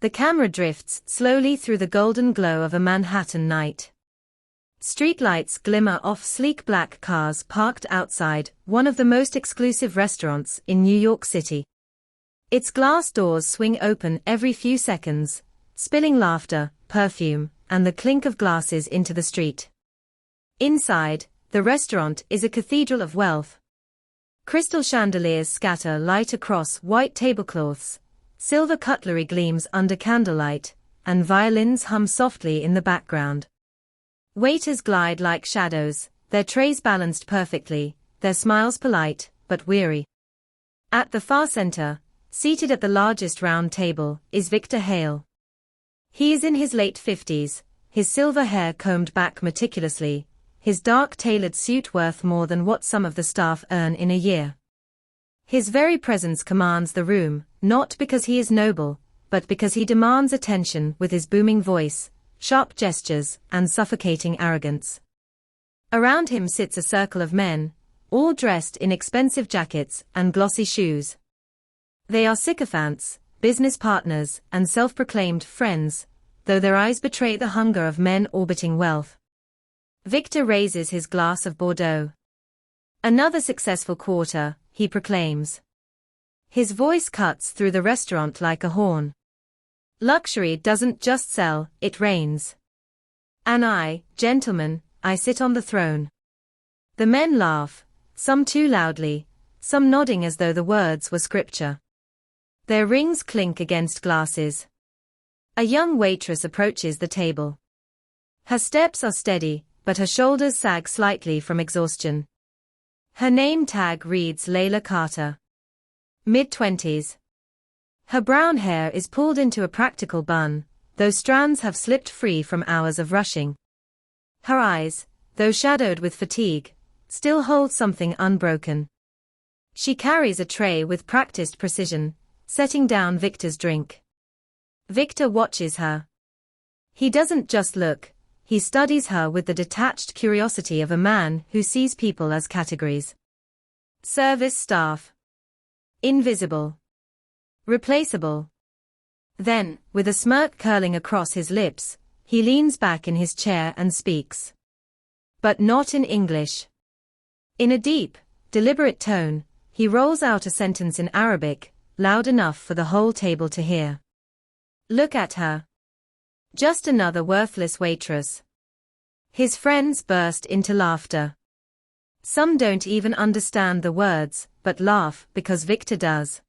The camera drifts slowly through the golden glow of a Manhattan night. Streetlights glimmer off sleek black cars parked outside one of the most exclusive restaurants in New York City. Its glass doors swing open every few seconds, spilling laughter, perfume, and the clink of glasses into the street. Inside, the restaurant is a cathedral of wealth. Crystal chandeliers scatter light across white tablecloths, silver cutlery gleams under candlelight, and violins hum softly in the background. Waiters glide like shadows, their trays balanced perfectly, their smiles polite, but weary. At the far center, seated at the largest round table, is Victor Hale. He is in his late 50s, his silver hair combed back meticulously, his dark tailored suit worth more than what some of the staff earn in a year. His very presence commands the room, not because he is noble, but because he demands attention with his booming voice, sharp gestures, and suffocating arrogance. Around him sits a circle of men, all dressed in expensive jackets and glossy shoes. They are sycophants, business partners, and self-proclaimed friends, though their eyes betray the hunger of men orbiting wealth. Victor raises his glass of Bordeaux. Another successful quarter, he proclaims. His voice cuts through the restaurant like a horn. Luxury doesn't just sell, it reigns. And I, gentlemen, I sit on the throne. The men laugh, some too loudly, some nodding as though the words were scripture. Their rings clink against glasses. A young waitress approaches the table. Her steps are steady, but her shoulders sag slightly from exhaustion. Her name tag reads Layla Carter. Mid-20s. Her brown hair is pulled into a practical bun, though strands have slipped free from hours of rushing. Her eyes, though shadowed with fatigue, still hold something unbroken. She carries a tray with practiced precision, setting down Victor's drink. Victor watches her. He doesn't just look, he studies her with the detached curiosity of a man who sees people as categories. Service staff. Invisible. Replaceable. Then, with a smirk curling across his lips, he leans back in his chair and speaks. But not in English. In a deep, deliberate tone, he rolls out a sentence in Arabic, loud enough for the whole table to hear. Look at her. Just another worthless waitress. His friends burst into laughter. Some don't even understand the words, but laugh because Victor does.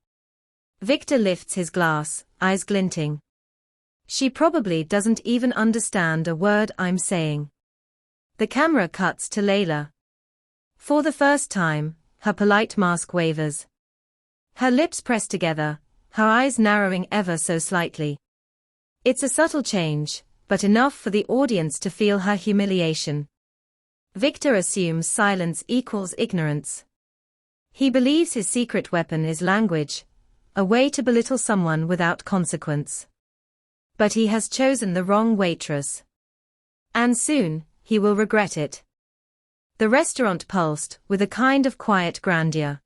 Victor lifts his glass, eyes glinting. She probably doesn't even understand a word I'm saying. The camera cuts to Layla. For the first time, her polite mask wavers. Her lips press together, her eyes narrowing ever so slightly. It's a subtle change, but enough for the audience to feel her humiliation. Victor assumes silence equals ignorance. He believes his secret weapon is language, a way to belittle someone without consequence. But he has chosen the wrong waitress. And soon, he will regret it. The restaurant pulsed with a kind of quiet grandeur.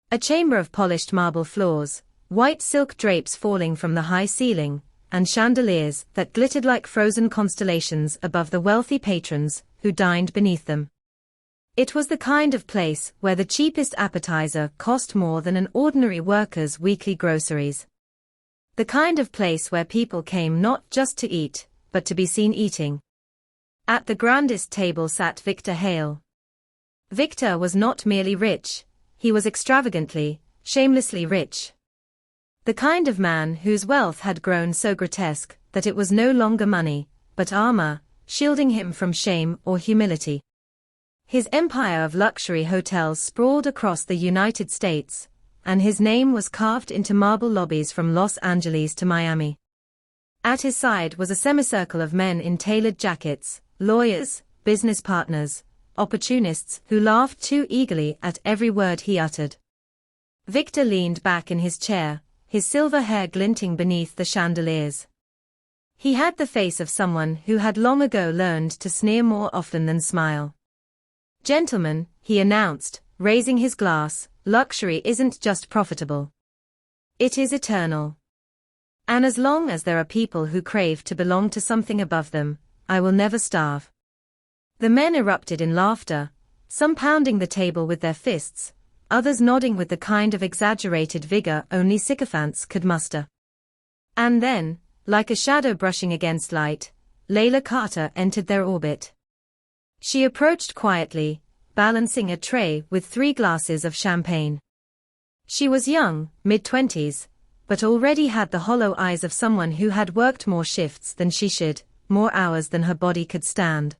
A chamber of polished marble floors, white silk drapes falling from the high ceiling, and chandeliers that glittered like frozen constellations above the wealthy patrons who dined beneath them. It was the kind of place where the cheapest appetizer cost more than an ordinary worker's weekly groceries. The kind of place where people came not just to eat, but to be seen eating. At the grandest table sat Victor Hale. Victor was not merely rich, he was extravagantly, shamelessly rich. The kind of man whose wealth had grown so grotesque that it was no longer money, but armor, shielding him from shame or humility. His empire of luxury hotels sprawled across the United States, and his name was carved into marble lobbies from Los Angeles to Miami. At his side was a semicircle of men in tailored jackets, lawyers, business partners, opportunists who laughed too eagerly at every word he uttered. Victor leaned back in his chair, his silver hair glinting beneath the chandeliers. He had the face of someone who had long ago learned to sneer more often than smile. Gentlemen, he announced, raising his glass, luxury isn't just profitable. It is eternal. And as long as there are people who crave to belong to something above them, I will never starve. The men erupted in laughter, some pounding the table with their fists, others nodding with the kind of exaggerated vigor only sycophants could muster. And then, like a shadow brushing against light, Layla Carter entered their orbit. She approached quietly, balancing a tray with 3 glasses of champagne. She was young, mid-20s, but already had the hollow eyes of someone who had worked more shifts than she should, more hours than her body could stand.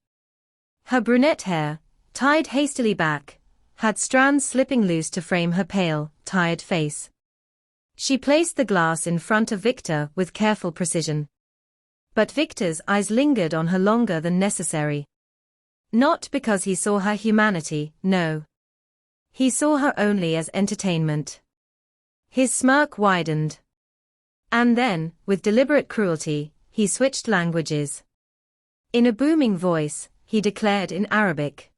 Her brunette hair, tied hastily back, had strands slipping loose to frame her pale, tired face. She placed the glass in front of Victor with careful precision. But Victor's eyes lingered on her longer than necessary. Not because he saw her humanity, no. He saw her only as entertainment. His smirk widened. And then, with deliberate cruelty, he switched languages. In a booming voice, he declared in Arabic.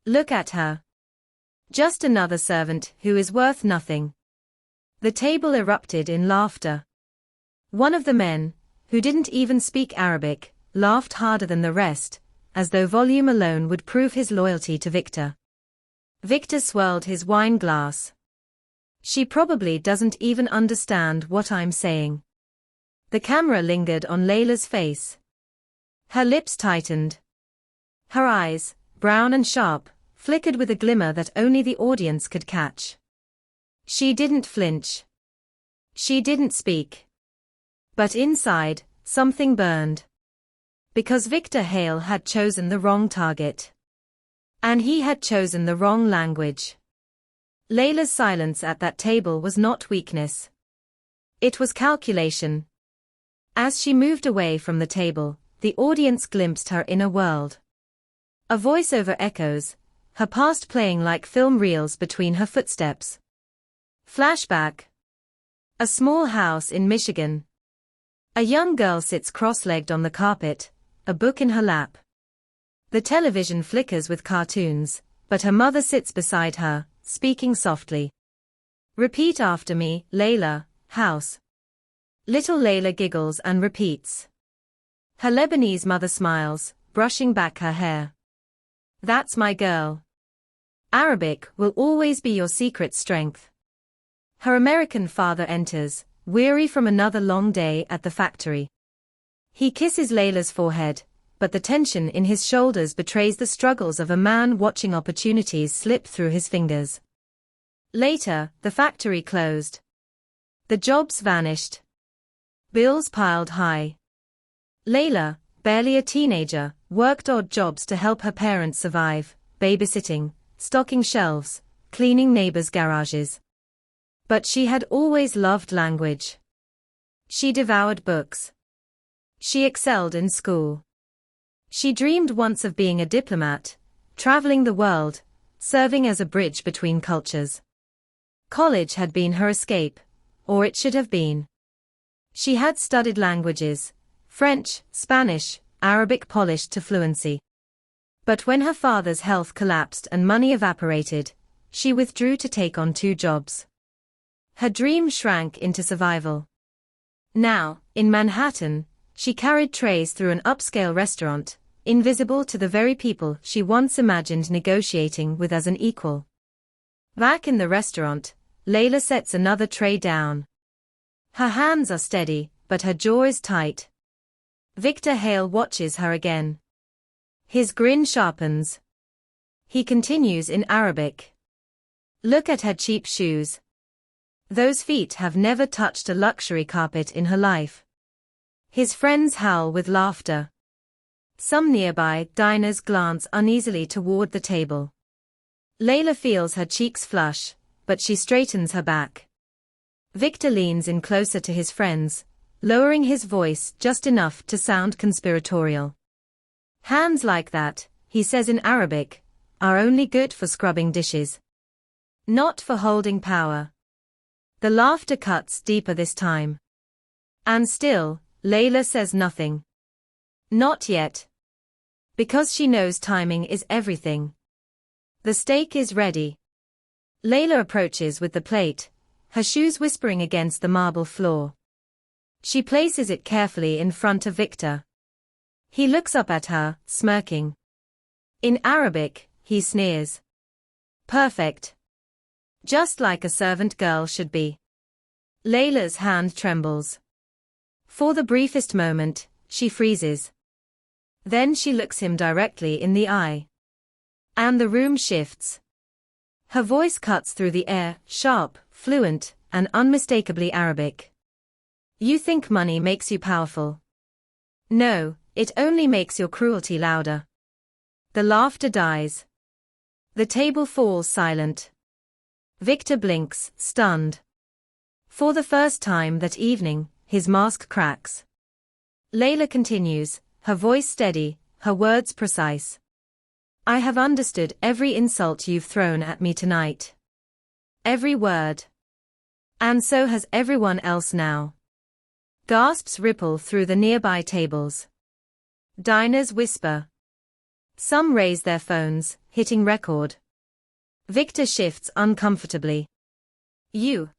Look at her. Just another servant who is worth nothing. The table erupted in laughter. One of the men, who didn't even speak Arabic, laughed harder than the rest, as though volume alone would prove his loyalty to Victor. Victor swirled his wine glass. She probably doesn't even understand what I'm saying. The camera lingered on Layla's face. Her lips tightened. Her eyes, brown and sharp, flickered with a glimmer that only the audience could catch. She didn't flinch. She didn't speak. But inside, something burned. Because Victor Hale had chosen the wrong target. And he had chosen the wrong language. Layla's silence at that table was not weakness. It was calculation. As she moved away from the table, the audience glimpsed her inner world. A voiceover echoes, her past playing like film reels between her footsteps. Flashback. A small house in Michigan. A young girl sits cross-legged on the carpet, a book in her lap. The television flickers with cartoons, but her mother sits beside her, speaking softly. Repeat after me, Layla, house. Little Layla giggles and repeats. Her Lebanese mother smiles, brushing back her hair. That's my girl. Arabic will always be your secret strength. Her American father enters, weary from another long day at the factory. He kisses Layla's forehead, but the tension in his shoulders betrays the struggles of a man watching opportunities slip through his fingers. Later, the factory closed. The jobs vanished. Bills piled high. Layla, barely a teenager, worked odd jobs to help her parents survive, babysitting, stocking shelves, cleaning neighbors' garages. But she had always loved language. She devoured books. She excelled in school. She dreamed once of being a diplomat, traveling the world, serving as a bridge between cultures. College had been her escape, or it should have been. She had studied languages, French, Spanish, Arabic polished to fluency. But when her father's health collapsed and money evaporated, she withdrew to take on 2 jobs. Her dream shrank into survival. Now, in Manhattan, she carried trays through an upscale restaurant, invisible to the very people she once imagined negotiating with as an equal. Back in the restaurant, Layla sets another tray down. Her hands are steady, but her jaw is tight. Victor Hale watches her again. His grin sharpens. He continues in Arabic. Look at her cheap shoes. Those feet have never touched a luxury carpet in her life. His friends howl with laughter. Some nearby diners glance uneasily toward the table. Layla feels her cheeks flush, but she straightens her back. Victor leans in closer to his friends, lowering his voice just enough to sound conspiratorial. Hands like that, he says in Arabic, are only good for scrubbing dishes. Not for holding power. The laughter cuts deeper this time. And still, Layla says nothing. Not yet. Because she knows timing is everything. The steak is ready. Layla approaches with the plate, her shoes whispering against the marble floor. She places it carefully in front of Victor. He looks up at her, smirking. In Arabic, he sneers. Perfect. Just like a servant girl should be. Layla's hand trembles. For the briefest moment, she freezes. Then she looks him directly in the eye. And the room shifts. Her voice cuts through the air, sharp, fluent, and unmistakably Arabic. You think money makes you powerful? No, it only makes your cruelty louder. The laughter dies. The table falls silent. Victor blinks, stunned. For the first time that evening, his mask cracks. Layla continues, her voice steady, her words precise. I have understood every insult you've thrown at me tonight. Every word. And so has everyone else now. Gasps ripple through the nearby tables. Diners whisper. Some raise their phones, hitting record. Victor shifts uncomfortably. You.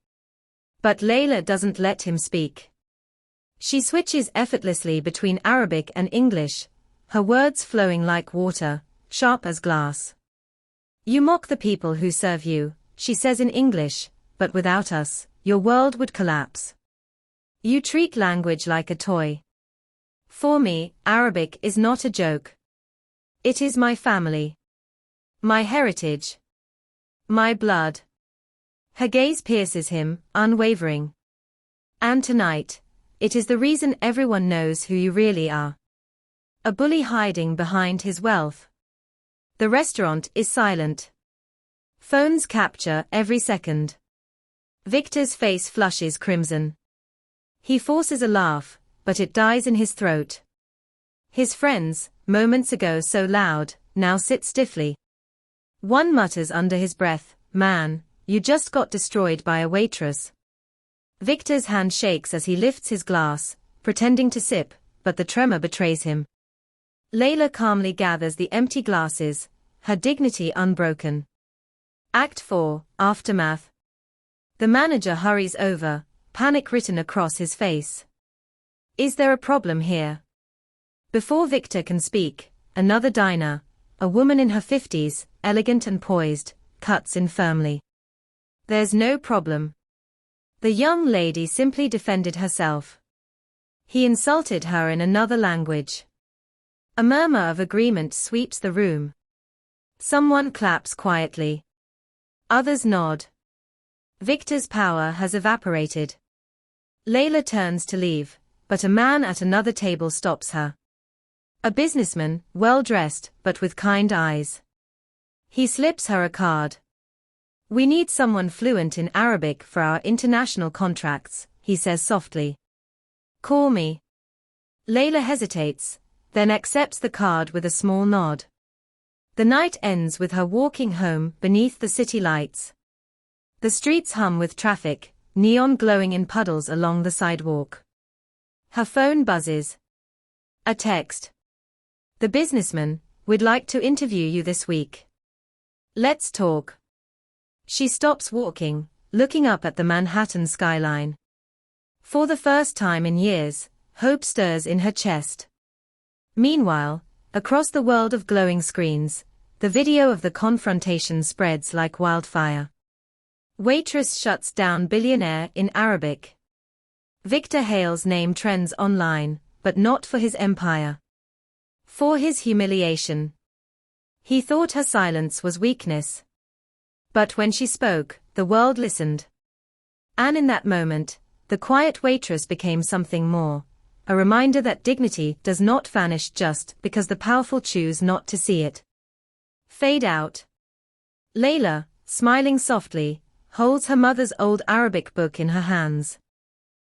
But Layla doesn't let him speak. She switches effortlessly between Arabic and English, her words flowing like water, sharp as glass. You mock the people who serve you, she says in English, but without us, your world would collapse. You treat language like a toy. For me, Arabic is not a joke. It is my family. My heritage. My blood. Her gaze pierces him, unwavering. And tonight, it is the reason everyone knows who you really are. A bully hiding behind his wealth. The restaurant is silent. Phones capture every second. Victor's face flushes crimson. He forces a laugh, but it dies in his throat. His friends, moments ago so loud, now sit stiffly. One mutters under his breath, "Man, you just got destroyed by a waitress." Victor's hand shakes as he lifts his glass, pretending to sip, but the tremor betrays him. Layla calmly gathers the empty glasses, her dignity unbroken. Act 4, Aftermath. The manager hurries over, panic written across his face. Is there a problem here? Before Victor can speak, another diner, a woman in her 50s, elegant and poised, cuts in firmly. There's no problem. The young lady simply defended herself. He insulted her in another language. A murmur of agreement sweeps the room. Someone claps quietly. Others nod. Victor's power has evaporated. Layla turns to leave, but a man at another table stops her. A businessman, well-dressed, but with kind eyes. He slips her a card. We need someone fluent in Arabic for our international contracts, he says softly. Call me. Layla hesitates, then accepts the card with a small nod. The night ends with her walking home beneath the city lights. The streets hum with traffic, neon glowing in puddles along the sidewalk. Her phone buzzes. A text. The businessman, we'd like to interview you this week. Let's talk. She stops walking, looking up at the Manhattan skyline. For the first time in years, hope stirs in her chest. Meanwhile, across the world of glowing screens, the video of the confrontation spreads like wildfire. Waitress shuts down Billionaire in Arabic. Victor Hale's name trends online, but not for his empire. For his humiliation. He thought her silence was weakness. But when she spoke, the world listened. And in that moment, the quiet waitress became something more, a reminder that dignity does not vanish just because the powerful choose not to see it. Fade out. Layla, smiling softly, holds her mother's old Arabic book in her hands.